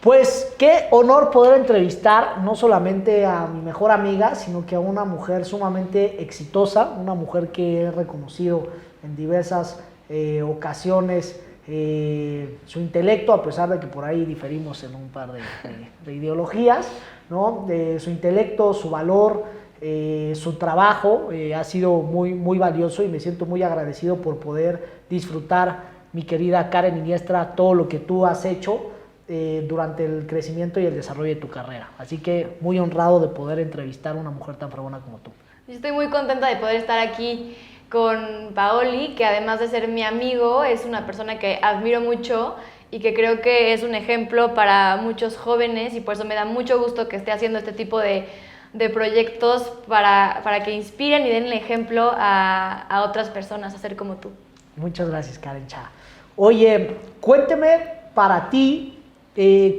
Pues qué honor poder entrevistar no solamente a mi mejor amiga, sino que a una mujer sumamente exitosa, una mujer que he reconocido en diversas ocasiones su intelecto, a pesar de que por ahí diferimos en un par de ideologías, ¿no? Su intelecto, su valor, su trabajo ha sido muy valioso y me siento muy agradecido por poder disfrutar, mi querida Karen Iniestra, todo lo que tú has hecho durante el crecimiento y el desarrollo de tu carrera. Así que muy honrado de poder entrevistar a una mujer tan fregona como tú. Yo estoy muy contenta de poder estar aquí con Paoli, que además de ser mi amigo, es una persona que admiro mucho y que creo que es un ejemplo para muchos jóvenes, y por eso me da mucho gusto que esté haciendo este tipo de proyectos para que inspiren y den el ejemplo a otras personas a ser como tú. Muchas gracias, Karen Cha. Oye, cuénteme para ti,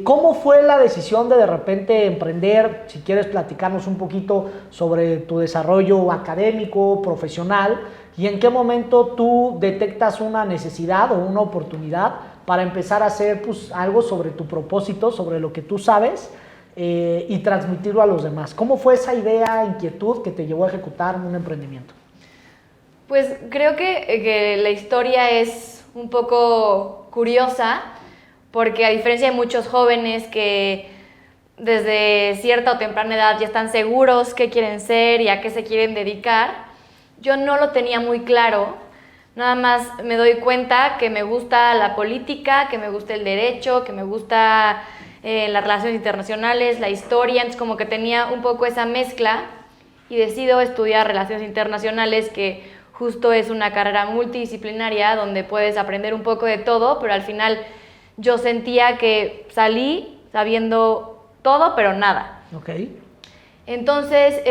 ¿cómo fue la decisión de repente emprender? Si quieres platicarnos un poquito sobre tu desarrollo académico, profesional, y en qué momento tú detectas una necesidad o una oportunidad para empezar a hacer pues, algo sobre tu propósito, sobre lo que tú sabes, y transmitirlo a los demás. ¿Cómo fue esa idea, inquietud que te llevó a ejecutar un emprendimiento? Pues creo que la historia es un poco curiosa, porque a diferencia de muchos jóvenes que desde cierta o temprana edad ya están seguros qué quieren ser y a qué se quieren dedicar, yo no lo tenía muy claro. Nada más me doy cuenta que me gusta la política, que me gusta el derecho, que me gusta las relaciones internacionales, la historia, entonces como que tenía un poco esa mezcla y decido estudiar relaciones internacionales, que justo es una carrera multidisciplinaria donde puedes aprender un poco de todo, pero al final yo sentía que salí sabiendo todo, pero nada. Ok. Entonces,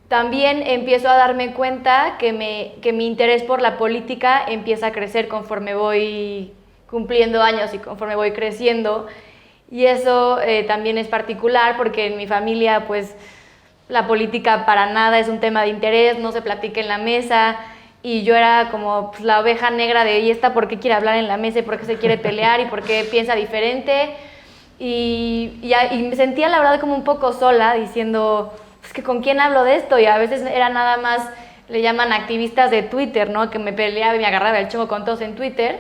también empiezo a darme cuenta que mi interés por la política empieza a crecer conforme voy cumpliendo años y conforme voy creciendo. Y eso también es particular porque en mi familia, pues, la política para nada es un tema de interés, no se platica en la mesa. Y yo era como pues, la oveja negra de, ¿y esta por qué quiere hablar en la mesa? ¿Y por qué se quiere pelear? ¿Y por qué piensa diferente? Y me sentía la verdad como un poco sola, diciendo, pues que con quién hablo de esto, y a veces era nada más, le llaman activistas de Twitter, ¿no? Que me peleaba y me agarraba el chongo con todos en Twitter.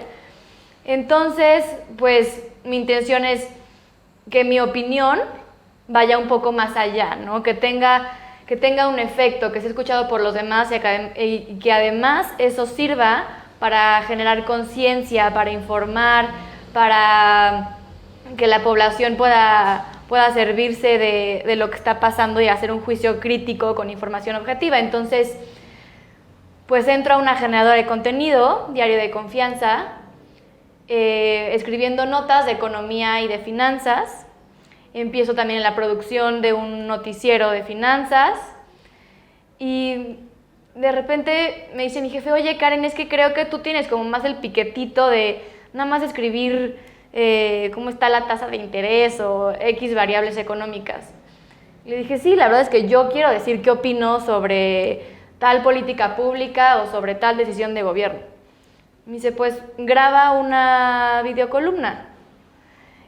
Entonces, pues mi intención es que mi opinión vaya un poco más allá, ¿no? Que tenga un efecto, que sea escuchado por los demás y que además eso sirva para generar conciencia, para informar, para que la población pueda servirse de lo que está pasando y hacer un juicio crítico con información objetiva. Entonces, pues entro a una generadora de contenido, Diario de Confianza, escribiendo notas de economía y de finanzas. Empiezo también en la producción de un noticiero de finanzas y de repente me dice mi jefe, oye Karen, es que creo que tú tienes como más el piquetito de nada más escribir cómo está la tasa de interés o X variables económicas. Y le dije, sí, la verdad es que yo quiero decir qué opino sobre tal política pública o sobre tal decisión de gobierno. Me dice, pues graba una videocolumna.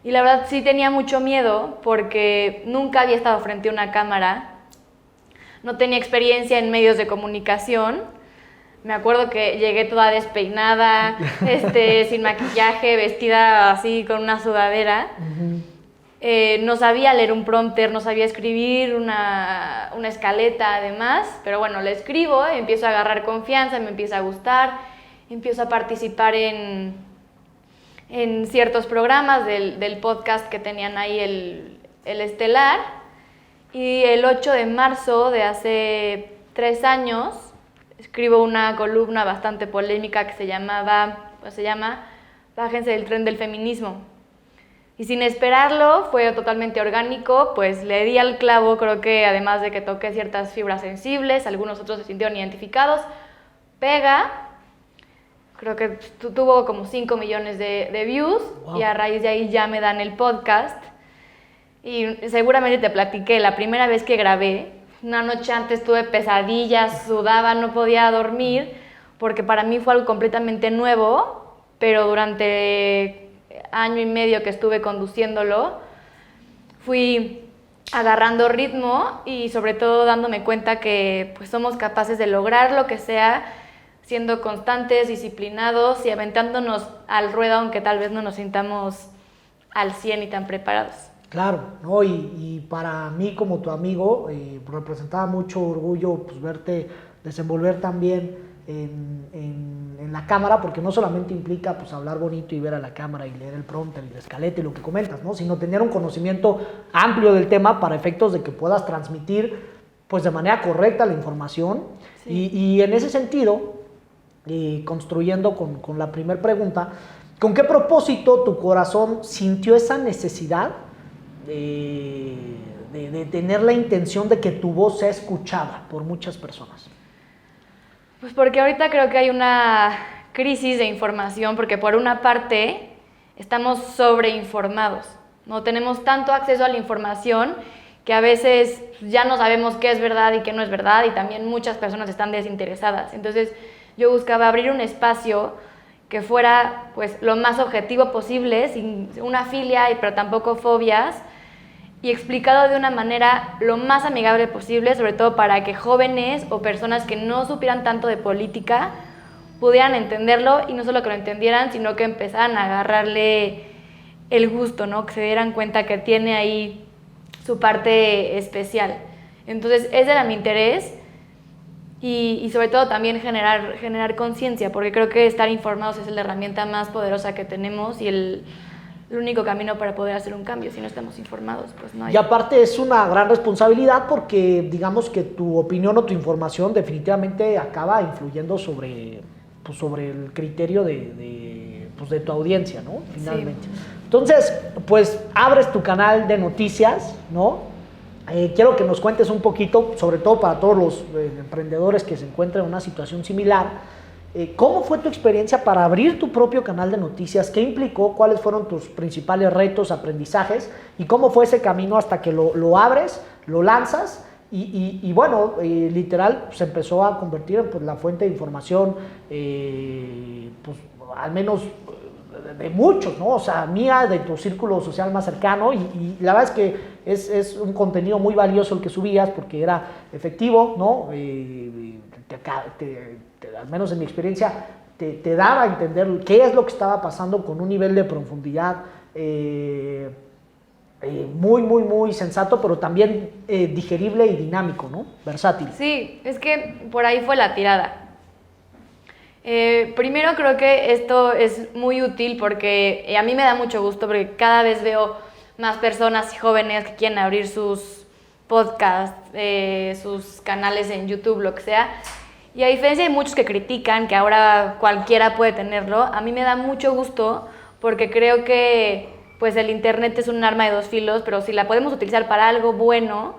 Y la verdad sí tenía mucho miedo porque nunca había estado frente a una cámara, no tenía experiencia en medios de comunicación. Me acuerdo que llegué toda despeinada, sin maquillaje, vestida así con una sudadera. No sabía leer un prompter, no sabía escribir una escaleta además, pero bueno, le escribo, empiezo a agarrar confianza, me empieza a gustar, empiezo a participar en ciertos programas del podcast que tenían ahí el Estelar, y el 8 de marzo de hace 3 años escribo una columna bastante polémica que se llama Bájense del tren del feminismo. Y sin esperarlo, fue totalmente orgánico, pues le di al clavo, creo que además de que toqué ciertas fibras sensibles, algunos otros se sintieron identificados, pega. Creo que tuvo como 5 millones de views. Wow. Y a raíz de ahí ya me dan el podcast. Y seguramente te platiqué, la primera vez que grabé, una noche antes tuve pesadillas, sudaba, no podía dormir, porque para mí fue algo completamente nuevo, pero durante año y medio que estuve conduciéndolo, fui agarrando ritmo y sobre todo dándome cuenta que pues somos capaces de lograr lo que sea siendo constantes, disciplinados y aventándonos al ruedo, aunque tal vez no nos sintamos al 100 y tan preparados. Claro, ¿no? Y para mí como tu amigo representaba mucho orgullo pues, verte desenvolver también en la cámara, porque no solamente implica pues, hablar bonito y ver a la cámara y leer el prompter y la escaleta y lo que comentas, ¿no? Sino tener un conocimiento amplio del tema para efectos de que puedas transmitir pues, de manera correcta la información. Sí. Y en ese sentido, construyendo con la primera pregunta, ¿con qué propósito tu corazón sintió esa necesidad de tener la intención de que tu voz sea escuchada por muchas personas? Pues porque ahorita creo que hay una crisis de información, porque por una parte estamos sobreinformados, no tenemos tanto acceso a la información que a veces ya no sabemos qué es verdad y qué no es verdad, y también muchas personas están desinteresadas. Entonces yo buscaba abrir un espacio que fuera pues lo más objetivo posible, sin una filia pero tampoco fobias, y explicado de una manera lo más amigable posible, sobre todo para que jóvenes o personas que no supieran tanto de política pudieran entenderlo, y no solo que lo entendieran, sino que empezaran a agarrarle el gusto, ¿no? Que se dieran cuenta que tiene ahí su parte especial. Entonces ese era mi interés, y sobre todo también generar conciencia, porque creo que estar informados es la herramienta más poderosa que tenemos y el único camino para poder hacer un cambio. Si no estamos informados, pues no hay. Y aparte es una gran responsabilidad porque digamos que tu opinión o tu información definitivamente acaba influyendo sobre el criterio de tu audiencia, ¿no? Finalmente. Sí. Entonces, pues abres tu canal de noticias, ¿no? Quiero que nos cuentes un poquito, sobre todo para todos los emprendedores que se encuentran en una situación similar, ¿cómo fue tu experiencia para abrir tu propio canal de noticias? ¿Qué implicó? ¿Cuáles fueron tus principales retos, aprendizajes? ¿Y cómo fue ese camino hasta que lo abres, lo lanzas? Y bueno, literal se empezó a convertir en pues, la fuente de información, pues al menos de muchos, ¿no? O sea, mía, de tu círculo social más cercano, y la verdad es que es un contenido muy valioso el que subías porque era efectivo, ¿no? Al menos en mi experiencia, te daba a entender qué es lo que estaba pasando con un nivel de profundidad muy sensato, pero también digerible y dinámico, ¿no? Versátil. Sí, es que por ahí fue la tirada. Primero creo que esto es muy útil porque a mí me da mucho gusto porque cada vez veo más personas y jóvenes que quieren abrir sus podcasts, sus canales en YouTube, lo que sea. Y a diferencia de muchos que critican que ahora cualquiera puede tenerlo, a mí me da mucho gusto porque creo que pues el internet es un arma de dos filos, pero si la podemos utilizar para algo bueno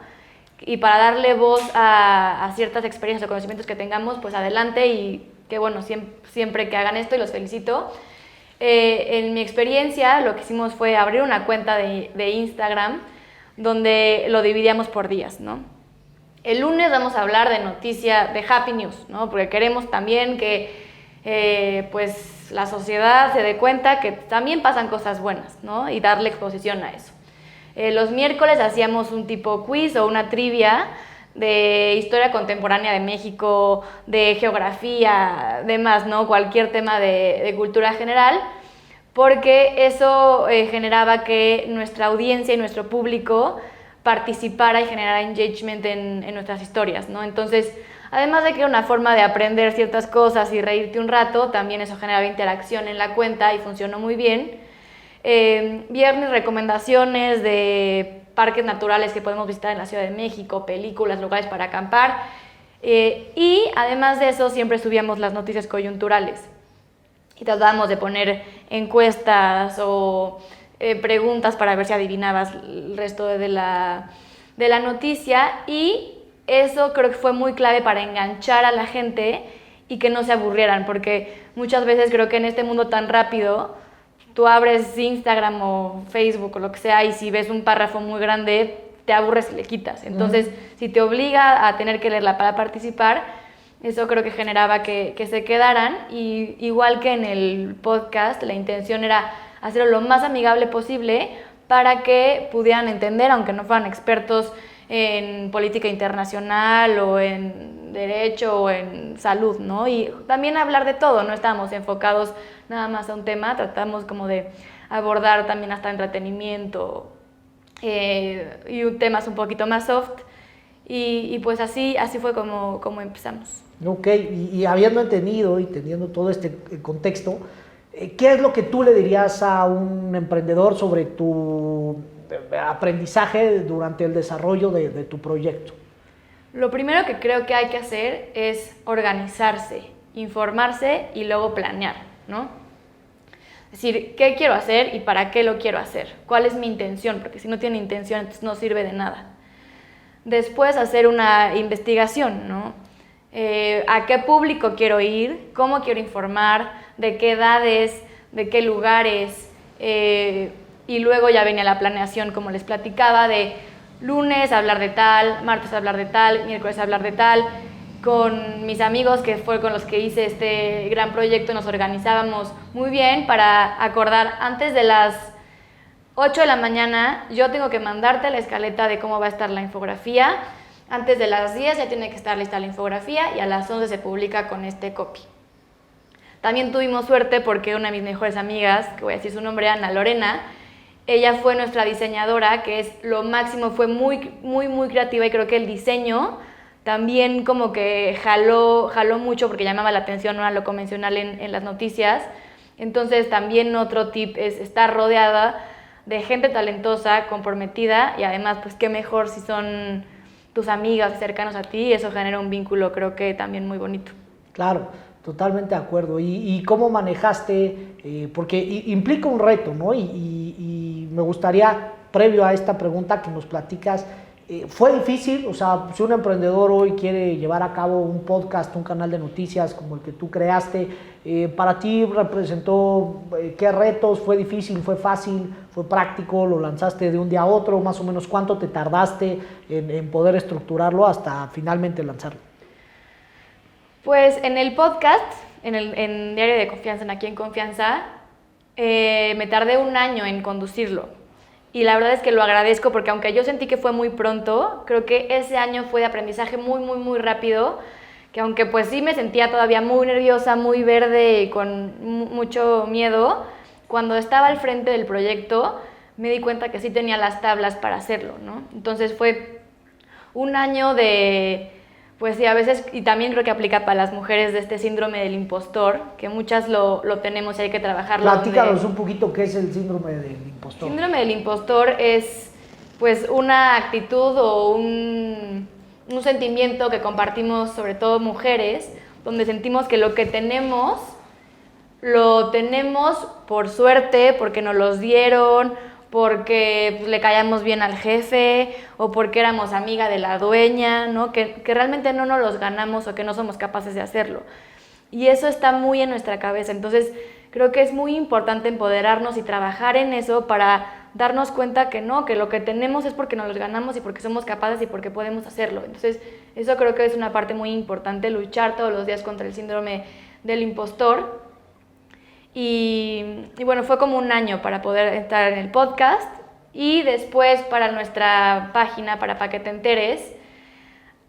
y para darle voz a ciertas experiencias o conocimientos que tengamos, pues adelante, y que bueno, siempre que hagan esto, y los felicito. En mi experiencia lo que hicimos fue abrir una cuenta de Instagram donde lo dividíamos por días, ¿no? El lunes vamos a hablar de noticias, de Happy News, ¿no? Porque queremos también que pues la sociedad se dé cuenta que también pasan cosas buenas, ¿no? Y darle exposición a eso. Los miércoles hacíamos un tipo quiz o una trivia de historia contemporánea de México, de geografía, demás, ¿no? Cualquier tema de cultura general, porque eso generaba que nuestra audiencia y nuestro público participara y generara engagement en nuestras historias, ¿no? Entonces, además de que era una forma de aprender ciertas cosas y reírte un rato, también eso generaba interacción en la cuenta y funcionó muy bien. Viernes, recomendaciones de parques naturales que podemos visitar en la Ciudad de México, películas, lugares para acampar, y además de eso siempre subíamos las noticias coyunturales y tratábamos de poner encuestas o preguntas para ver si adivinabas el resto de la noticia, y eso creo que fue muy clave para enganchar a la gente y que no se aburrieran, porque muchas veces creo que en este mundo tan rápido tú abres Instagram o Facebook o lo que sea, y si ves un párrafo muy grande te aburres y le quitas. Entonces, si te obliga a tener que leerla para participar, eso creo que generaba que se quedaran. Y igual que en el podcast, la intención era hacerlo lo más amigable posible para que pudieran entender, aunque no fueran expertos en política internacional o en derecho o en salud, ¿no? Y también hablar de todo, no estábamos enfocados nada más a un tema, tratamos como de abordar también hasta entretenimiento y temas un poquito más soft y pues así fue como empezamos. Ok, y habiendo entendido y teniendo todo este contexto, ¿qué es lo que tú le dirías a un emprendedor sobre tu aprendizaje durante el desarrollo de tu proyecto? Lo primero que creo que hay que hacer es organizarse, informarse y luego planear, ¿no? Es decir, ¿qué quiero hacer y para qué lo quiero hacer? ¿Cuál es mi intención? Porque si no tiene intención, entonces no sirve de nada. Después hacer una investigación, ¿no? ¿A qué público quiero ir? ¿Cómo quiero informar? ¿De qué edades? ¿De qué lugares? Y luego ya venía la planeación, como les platicaba, de lunes hablar de tal, martes hablar de tal, miércoles hablar de tal. Con mis amigos, que fue con los que hice este gran proyecto, nos organizábamos muy bien para acordar antes de las 8 de la mañana, yo tengo que mandarte la escaleta de cómo va a estar la infografía. Antes de las 10 ya tiene que estar lista la infografía y a las 11 se publica con este copy. También tuvimos suerte porque una de mis mejores amigas, que voy a decir su nombre, Ana Lorena, ella fue nuestra diseñadora, que es lo máximo, fue muy, muy, muy creativa y creo que el diseño también como que jaló mucho porque llamaba la atención, no era lo convencional en las noticias. Entonces también otro tip es estar rodeada de gente talentosa, comprometida y además pues qué mejor si son tus amigas cercanos a ti, eso genera un vínculo creo que también muy bonito. Claro, totalmente de acuerdo. ¿Y cómo manejaste? Porque implica un reto, ¿no? Y me gustaría, previo a esta pregunta, que nos platicas, ¿fue difícil? O sea, si un emprendedor hoy quiere llevar a cabo un podcast, un canal de noticias como el que tú creaste, ¿para ti representó qué retos? ¿Fue difícil? ¿Fue fácil? ¿Fue práctico? ¿Lo lanzaste de un día a otro? ¿Más o menos cuánto te tardaste en poder estructurarlo hasta finalmente lanzarlo? Pues en el podcast, en Diario de Confianza, en Aquí en Confianza, me tardé un año en conducirlo. Y la verdad es que lo agradezco porque aunque yo sentí que fue muy pronto, creo que ese año fue de aprendizaje muy, muy, muy rápido, que aunque pues sí me sentía todavía muy nerviosa, muy verde y con mucho miedo, cuando estaba al frente del proyecto me di cuenta que sí tenía las tablas para hacerlo, ¿no? Entonces fue un año de, pues sí, a veces, y también creo que aplica para las mujeres de este síndrome del impostor, que muchas lo tenemos y hay que trabajarlo. Platícanos un poquito qué es el síndrome del impostor. El síndrome del impostor es pues una actitud o un sentimiento que compartimos sobre todo mujeres, donde sentimos que lo que tenemos, lo tenemos por suerte, porque nos los dieron, porque pues, le caíamos bien al jefe o porque éramos amiga de la dueña, ¿no? Que realmente no nos los ganamos o que no somos capaces de hacerlo. Y eso está muy en nuestra cabeza. Entonces, creo que es muy importante empoderarnos y trabajar en eso para darnos cuenta que no, que lo que tenemos es porque nos los ganamos y porque somos capaces y porque podemos hacerlo. Entonces, eso creo que es una parte muy importante, luchar todos los días contra el síndrome del impostor. Y bueno, fue como un año para poder estar en el podcast y después para nuestra página, para que te enteres.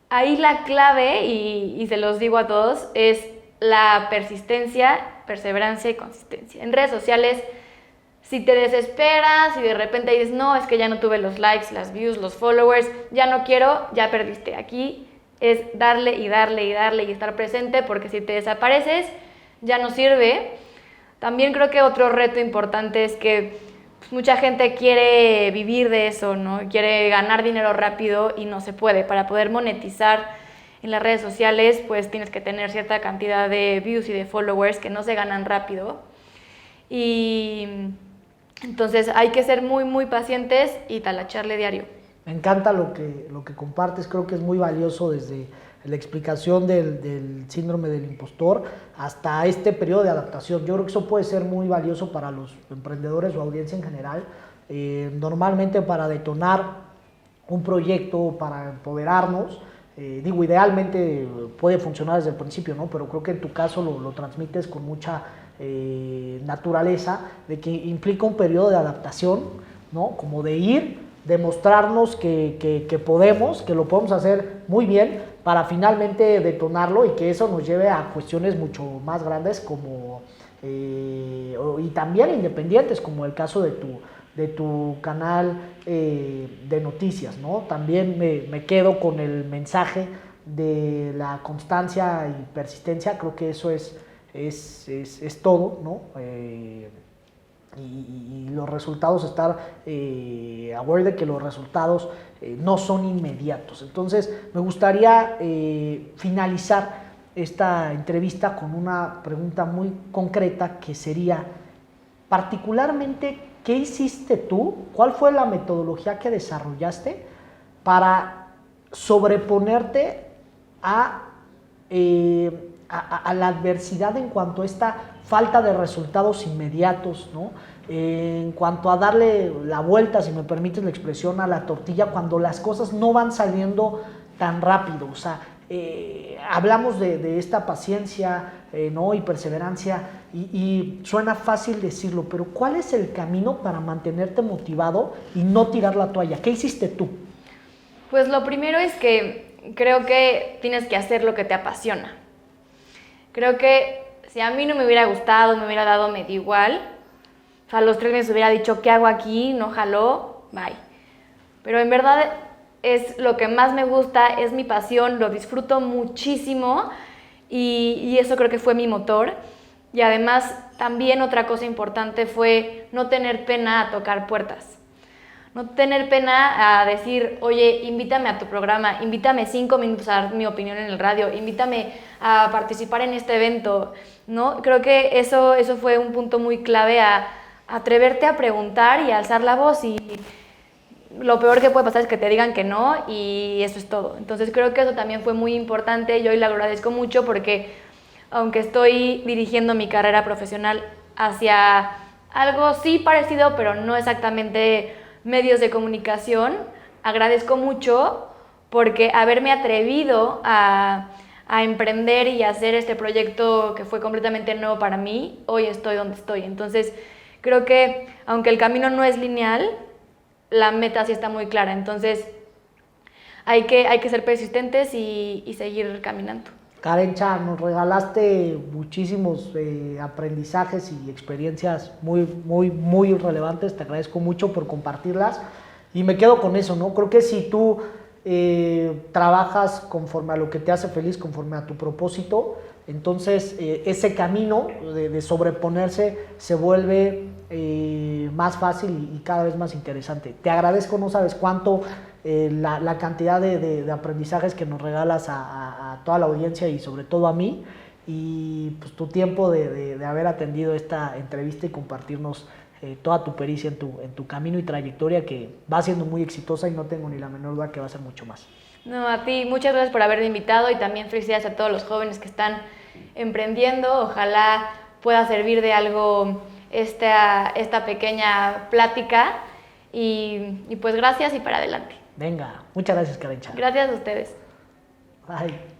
Ahí la clave, y se los digo a todos, es la persistencia, perseverancia y consistencia. En redes sociales, si te desesperas, si de repente dices, no, es que ya no tuve los likes, las views, los followers, ya no quiero, ya perdiste. Aquí es darle y darle y darle y estar presente, porque si te desapareces, ya no sirve. También creo que otro reto importante es que pues, mucha gente quiere vivir de eso, ¿no? Quiere ganar dinero rápido y no se puede. Para poder monetizar en las redes sociales, pues tienes que tener cierta cantidad de views y de followers que no se ganan rápido. Y entonces hay que ser muy, muy pacientes y talacharle diario. Me encanta lo que compartes, creo que es muy valioso desde la explicación del síndrome del impostor hasta este periodo de adaptación. Yo creo que eso puede ser muy valioso para los emprendedores o audiencia en general. Normalmente para detonar un proyecto, para empoderarnos, idealmente puede funcionar desde el principio, ¿no? Pero creo que en tu caso lo transmites con mucha naturaleza, de que implica un periodo de adaptación, ¿no? Como de ir, demostrarnos que podemos, que lo podemos hacer muy bien para finalmente detonarlo y que eso nos lleve a cuestiones mucho más grandes como, y también independientes, como el caso de tu canal de noticias, ¿no? También me quedo con el mensaje de la constancia y persistencia, creo que eso es todo, ¿no? Y los resultados, estar aware de que los resultados no son inmediatos. Entonces, me gustaría finalizar esta entrevista con una pregunta muy concreta que sería, particularmente, ¿qué hiciste tú? ¿Cuál fue la metodología que desarrollaste para sobreponerte a la adversidad en cuanto a esta falta de resultados inmediatos, ¿no? En cuanto a darle la vuelta, si me permites la expresión, a la tortilla cuando las cosas no van saliendo tan rápido? O sea, hablamos de esta paciencia, ¿no? Y perseverancia, y suena fácil decirlo, pero ¿cuál es el camino para mantenerte motivado y no tirar la toalla? ¿Qué hiciste tú? Pues lo primero es que creo que tienes que hacer lo que te apasiona. Creo que si a mí no me hubiera gustado, me hubiera dado medio igual, o sea, a los 3 meses hubiera dicho, ¿qué hago aquí? No jaló, bye. Pero en verdad es lo que más me gusta, es mi pasión, lo disfruto muchísimo y eso creo que fue mi motor. Y además también otra cosa importante fue no tener pena a tocar puertas. No tener pena a decir, oye, invítame a tu programa, invítame 5 minutos a dar mi opinión en el radio, invítame a participar en este evento, ¿no? Creo que eso fue un punto muy clave, a atreverte a preguntar y a alzar la voz, y lo peor que puede pasar es que te digan que no y eso es todo. Entonces creo que eso también fue muy importante y hoy le agradezco mucho porque aunque estoy dirigiendo mi carrera profesional hacia algo sí parecido, pero no exactamente medios de comunicación, agradezco mucho porque haberme atrevido a emprender y hacer este proyecto que fue completamente nuevo para mí, hoy estoy donde estoy. Entonces creo que aunque el camino no es lineal, la meta sí está muy clara. Entonces hay que ser persistentes y seguir caminando. Karencha, nos regalaste muchísimos aprendizajes y experiencias muy, muy, muy relevantes. Te agradezco mucho por compartirlas y me quedo con eso, ¿no? Creo que si tú trabajas conforme a lo que te hace feliz, conforme a tu propósito, entonces ese camino de sobreponerse se vuelve más fácil y cada vez más interesante. Te agradezco, no sabes cuánto, la cantidad de aprendizajes que nos regalas a toda la audiencia y sobre todo a mí, y pues tu tiempo de haber atendido esta entrevista y compartirnos toda tu pericia en tu camino y trayectoria, que va siendo muy exitosa y no tengo ni la menor duda que va a ser mucho más. No, a ti, muchas gracias por haberme invitado y también felicidades a todos los jóvenes que están emprendiendo. Ojalá pueda servir de algo esta pequeña plática y pues gracias y para adelante. Venga, muchas gracias, Karencha. Gracias a ustedes. Bye.